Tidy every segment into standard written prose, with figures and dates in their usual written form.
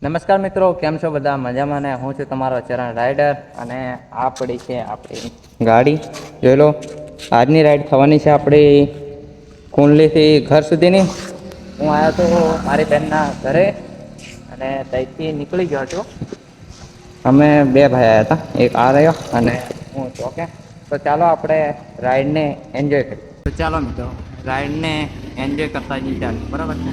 નમસ્કાર મિત્રો, કેમ છો બધા? મજામાં ને? હું છું તમારો ચરણ રાઈડર અને આ પડી છે આપણી ગાડી. જોઈ લો, આજની રાઈડ થવાની છે આપણી કુંડલીથી ઘર સુધીની. હું આવ્યો તો મારી બેનના ઘરે અને તઈથી નીકળી ગયો છું. અમે બે ભાઈ આવ્યા હતા, એક આ રહ્યો અને હું છું. ઓકે, તો ચાલો આપણે રાઈડને એન્જોય કરીએ. તો ચાલો મિત્રો, રાઈડને એન્જોય કરતા જઈએ. ચાલો, બરાબર છે.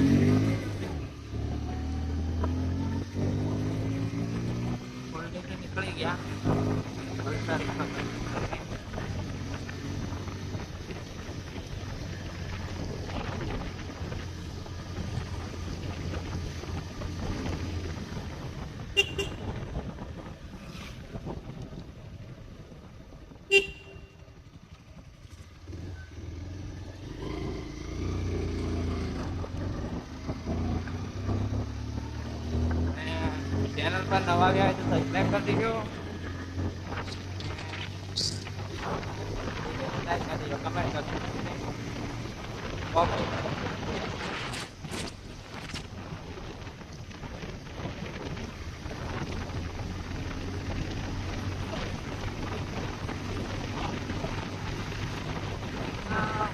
નીકળી ગયા. ચેનલ પર નવા આવ્યા હોય તો સબસ્ક્રાઈબ કરી દેજો. લાઈક કરી દેજો, કમેન્ટ કરી દેજો. ઓકે.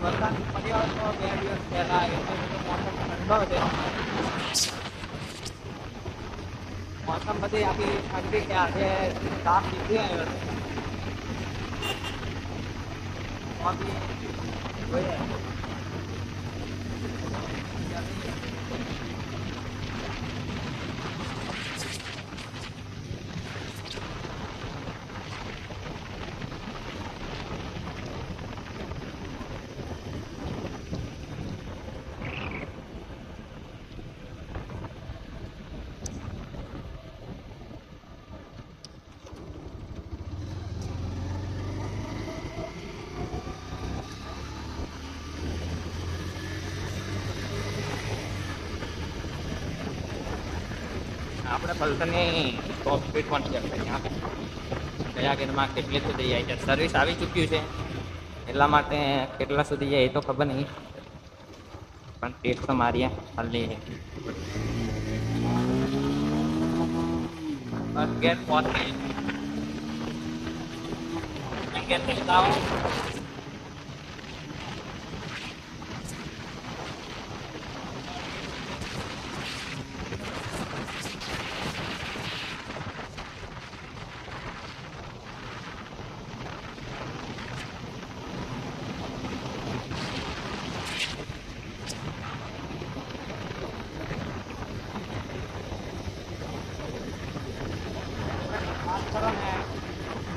વરસાદ પડ્યો હતો 2 દિવસ પહેલા, એટલે મોસમ ઠંડો છે. મોસમ બધી આખી ઠંડી કે આજે તાપ નીકળી આવ્યો છે. જોઈએ. આપણે પલ્સરની ટોપ સ્પીડ પણ ચેક કરીએ. કયા ગેરમાં કેટલી સુધી જાય છે. સર્વિસ આવી ચૂક્યું છે, એટલા માટે કેટલા સુધી જાય એ તો ખબર નહીં, પણ ટેસ્ટ તો મારીએ ખાલી. બસ ગેટ પહોંચી ગેટ આવો.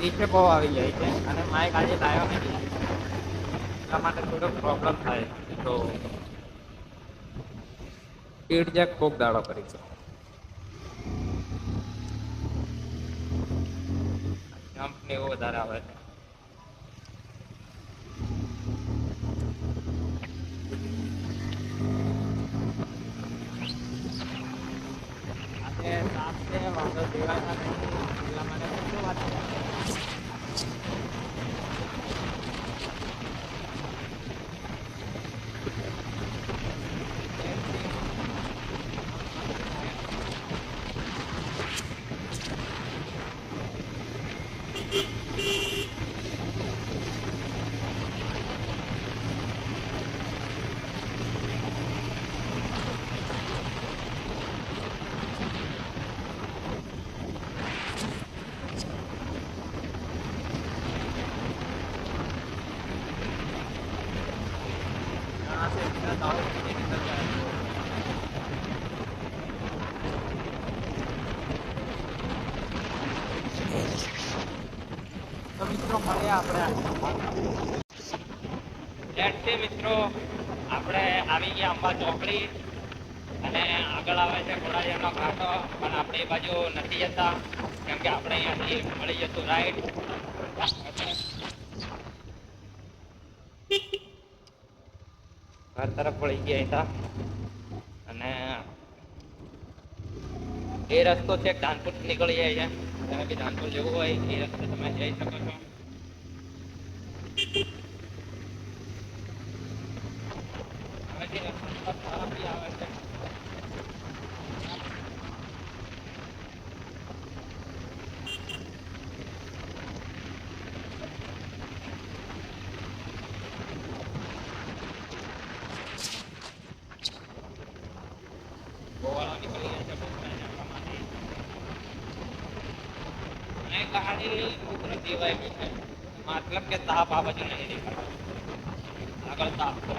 નીચે બહુ આવી જાય છે અને માઇક આજે લાવ્યો નથી, એટલા માટે થોડો પ્રોબ્લેમ થાય. તો સ્પીડ જેક ખૂબ દાડો કરી છે. જમ્પ ને એવું વધારે આવે છે. આજે તાપ છે, વાંધો દેવાના નહીં, એટલા માટે શું વાત છે. તો મિત્રો મળે આપણે મિત્રો આપણે આવી ગયા અંબા ચોકડી અને આગળ આવે છે ઘોડાજાનો ઘાટો, પણ આપણે એ બાજુ નથી જતા કેમ કે આપણે અહીંયાથી મળી જતું રાઈડ. ઘર તરફ વળી ગયા હતા અને એ રસ્તો છે ધાનપુર નીકળી જાય છે. તમે બી ધાનપુર જવું હોય એ રસ્તે તમે જઈ શકો છો. ગાડી કુદરતી હોય છે, મતલબ કે તાપ આ બાજુ નહીં દેખાતો, આગળ તાપ તો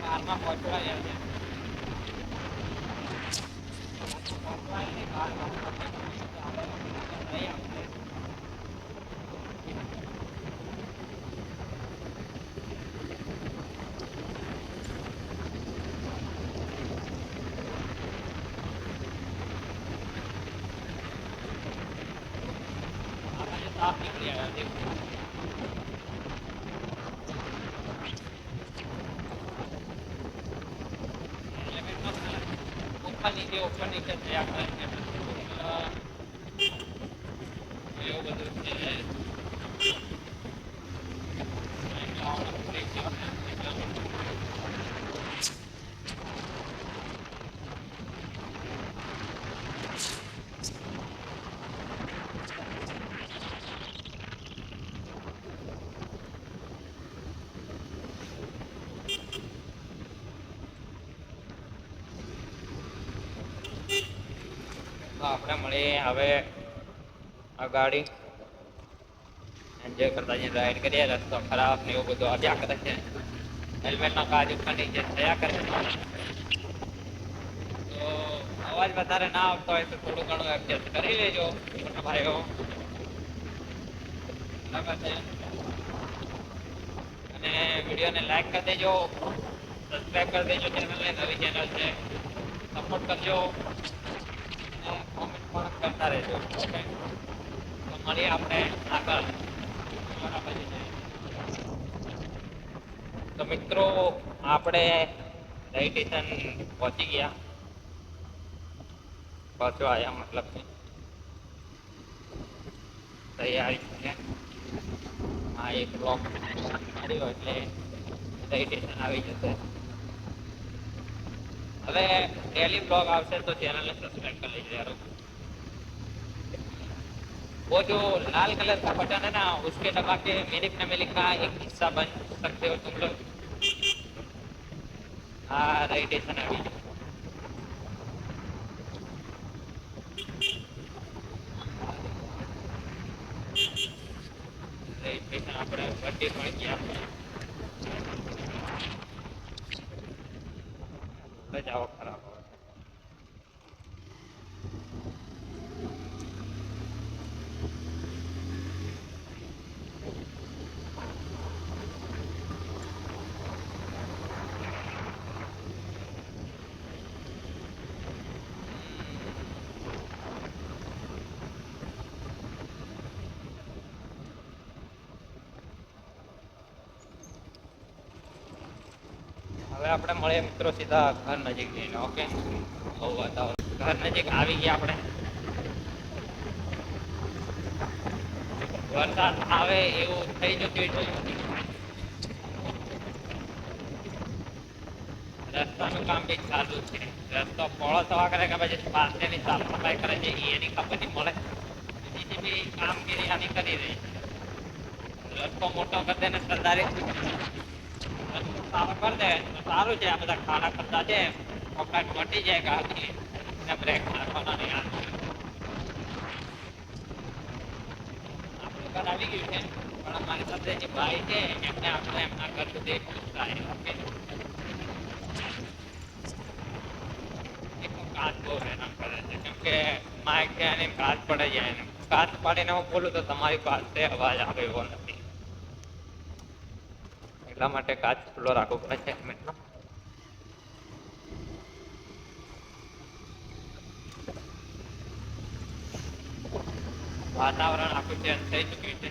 કારમાં પહોંચવા આવ્યા છે. સાફ નીકળી આવ્યા ઉપર નીચે થયા કરે એવું બધું છે. આપણે મળીએ હવે આ ગાડી એન્જોય કરતા જઈને રાઈડ કરીએ. રસ્તો ખરાબ ને એવું બધું આવ્યા કરે છે, હેલ્મેટના કાચ ઉપર નીચે થયા કરે તો અવાજ વધારે ના આવતો હોય તો થોડું ઘણું એડજસ્ટ કરી લેજો ભાઈઓ. બરાબર છે, અને વિડીયોને લાઈક કરી દેજો, સબસ્ક્રાઈબ કરી દેજો ચેનલને, નવી ચેનલ છે, સપોર્ટ કરજો, કોમેન્ટ પણ કરતા રહેજો. ઓકે, તો મળીએ આપણે આગળ. તો મિત્રો આપણે રેલવે સ્ટેશન પહોંચી ગયા, પહોંચવા આવ્યા મતલબ તૈયારી છે. આ એક બ્લોક કર્યો એટલે રેલવે સ્ટેશન આવી જશે. હવે ડેલી બ્લોગ આવશે તો ચैनल ने सब्सक्राइब कर लीजिए यार. वो जो लाल कलर का बटन है ना, उसके दबा के मेरे फैमिली का एक हिस्सा बन सकते हो तुम लोग. हाँ रेलवे स्टेशन अभी રેલવે સ્ટેશન આપણે વચ્ચે પણ ગયા જાઓ ખરાબ. હવે આપણે મળીએ મિત્રો સીધા ઘર નજીક જઈને. ઓકે, ઘર નજીક આવી ગયા આપણે. વરસાદ આવે એવું થઈ જતું છે. રસ્તાનું કામ બી ચાલુ છે. રસ્તો પોળો થવા કરે કે પછી પાસેની સાફ સફાઈ કરે છે એની ખબર નહીં મળે. બીજી બી કામગીરી આની કરી રહી છે. રસ્તો મોટો કરી દે ને સરદારી સારો કરી દે તો સારું છે. આ બધા ખાડા ખર્ચા છે, કપડાં મટી જાય ગાડી ને બ્રેક નાખવાના નહીં. આપણું ઘર આવી ગયું છે, પણ અમારી સાથે જે ભાઈ છે એમને આપણે એમના ઘર સુધી કાચ બહુ હેરાન કરે છે, કેમ કે માઇક છે અને કાચ પડે જાય ને કાચ પાડીને હું બોલું તો તમારી પાસે અવાજ આવે એવો નથી. એટલા માટે કાચ ખુલ્લો રાખવો પડે છે હેલ્મેટનો. વાતાવરણ આખું ચેન્જ થઈ ચૂક્યું છે.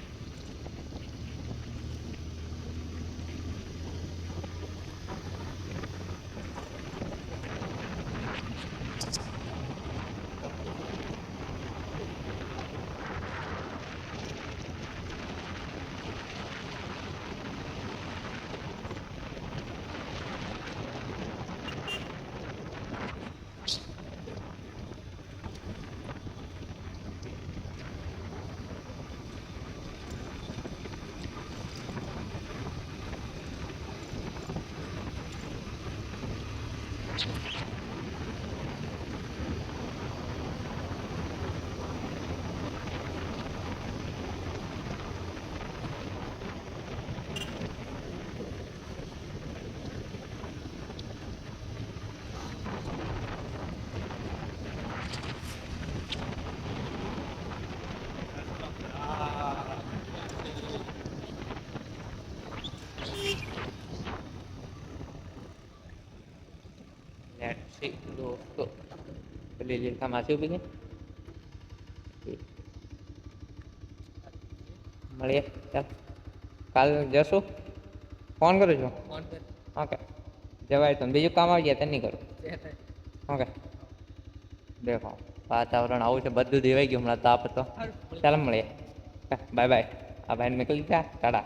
દોસ્તો પેલી લીલકા માસી ઉભી છે, મળીએ ચાલ કાલ જશું. ફોન કરું છું. ઓકે જવાય તો બીજું કામ આવી ગયા તે નહીં કરું. ઓકે દેખો વાતાવરણ આવું છે, બધું દેવાઈ ગયું હમણાં તાપ હતો. ચાલ મળીએ, બાય બાય. આ ભાઈને નીકળી ગયા ટાટા.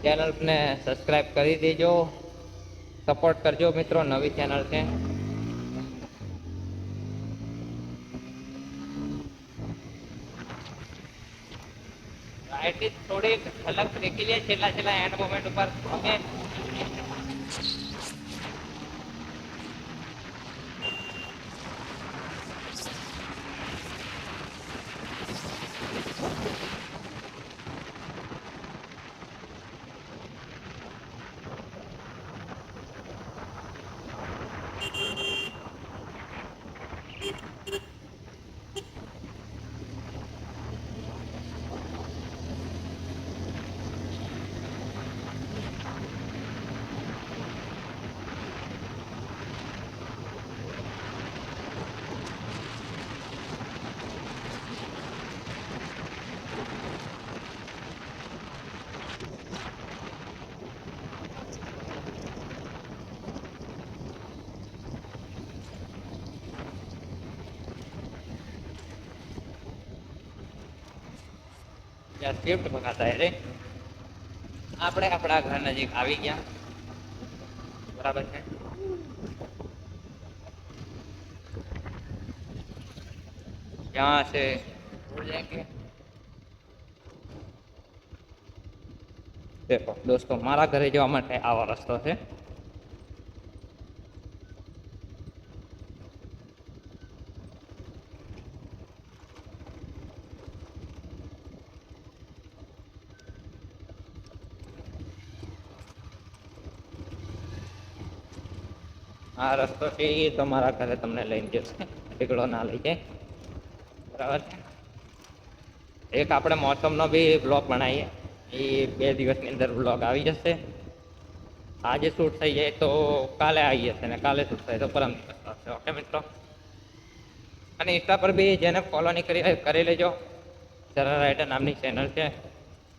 ચેનલને સબસ્ક્રાઈબ કરી દેજો, સપોર્ટ કરજો મિત્રો, નવી ચેનલ છે. રાઈટથી થોડીક ઝલક દેખી લે છેલ્લા છેલ્લા એન્ડ મોમેન્ટ ઉપર અમે સ્વિફ્ટ ભગાતા રે આપણે આપણા ઘર નજીક આવી ગયા, બરાબર છે. ક્યાં છે દેખો દોસ્તો, મારા ઘરે જવા માટે આવો રસ્તો છે. આ રસ્તો છે એ તમારા ઘરે તમને લઈને જશે, એકડો ના લઈ જાય, બરાબર છે. એક આપણે મોસમનો બી બ્લોગ બનાવીએ, એ 2 દિવસની અંદર બ્લોગ આવી જશે. આજે શૂટ થઈ જાય તો કાલે આવી જશે, ને કાલે શૂટ થાય તો પરમ દિવસ આવશે. ઓકે મિત્રો, અને ઇન્સ્ટા પર બી જેને ફોલો નહીં કરી લેજો. ચરણ રાઇડર નામની ચેનલ છે,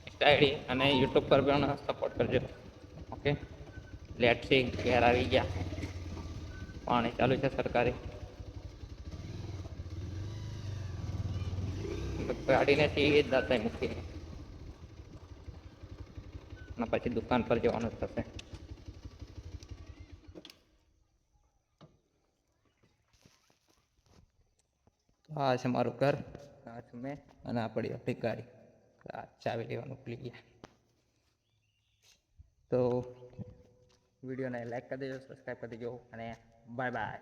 ઇન્સ્ટા આઈડી, અને યુટ્યુબ પર પણ સપોર્ટ કરજો. ઓકે લેટ્સ સી, ઘેર આવી ગયા, પાણી ચાલુ છે સરકારી. ગાડીને સીધી જ દાતા મૂકી અને પછી દુકાન પર જવાનું થશે. આ છે મારું ઘર, આ છું મેં, અને આ પડી આપણી ગાડી. આ ચાવી લેવાનું ભૂલી ગયા. તો વિડીયોને લાઈક કરી દેજો, સબસ્ક્રાઈબ કરી દેજો, અને બાય બાય.